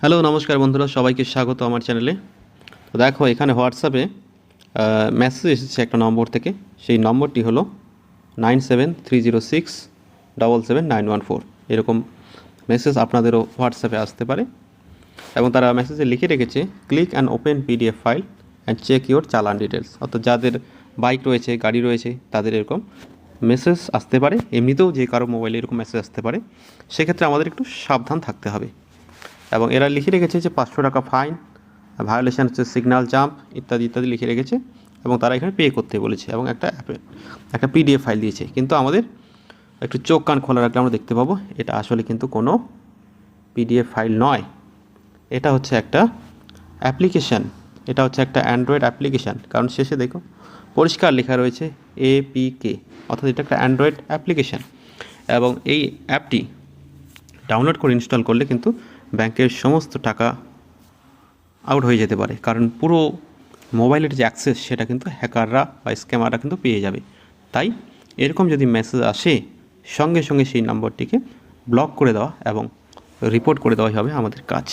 Hello নমস্কার বন্ধুরা, সবাইকে স্বাগত আমার চ্যানেলে। তো দেখো এখানে হোয়াটসঅ্যাপে মেসেজ এসেছে একটা নম্বর থেকে। সেই নম্বরটি হলো 9730677914। এরকম মেসেজ আপনাদেরও হোয়াটসঅ্যাপে আসতে পারে এবং তারা মেসেজে লিখে রেখেছে click and open PDF file and check your challan details. অর্থাৎ যাদের বাইক রয়েছে, গাড়ি রয়েছে, তাদের এরকম মেসেজ আসতে পারে। এমনিতেও যে কারো মোবাইলে এরকম মেসেজ আসতে পারে, সেক্ষেত্রে আমাদের একটু সাবধান থাকতে হবে। এবং এরা লিখে রেখেছে যে 500 টাকা ফাইন, ভায়োলেশন হচ্ছে সিগন্যাল জাম্প ইত্যাদি ইত্যাদি লিখে রেখেছে এবং তারা এখানে পে করতে বলেছে এবং একটা পিডিএফ ফাইল দিয়েছে। কিন্তু আমাদের একটু চোখ কান খোলা রাখলে আমরা দেখতে পাবো এটা আসলে কিন্তু কোনো পিডিএফ ফাইল নয়। এটা হচ্ছে একটা অ্যাপ্লিকেশান, এটা হচ্ছে একটা অ্যান্ড্রয়েড অ্যাপ্লিকেশান। কারণ শেষে দেখো পরিষ্কার লেখা রয়েছে APK, অর্থাৎ এটা একটা অ্যান্ড্রয়েড অ্যাপ্লিকেশান। এবং এই অ্যাপটি ডাউনলোড করে ইনস্টল করলে কিন্তু ব্যাংকের সমস্ত টাকা আউট হয়ে যেতে পারে, কারণ পুরো মোবাইলের যে অ্যাক্সেস সেটা কিন্তু হ্যাকাররা বা স্ক্যামাররা কিন্তু পেয়ে যাবে। তাই এরকম যদি মেসেজ আসে, সঙ্গে সঙ্গে সেই নম্বরটিকে ব্লক করে দেওয়া এবং রিপোর্ট করে দেওয়াই হবে আমাদের কাজ।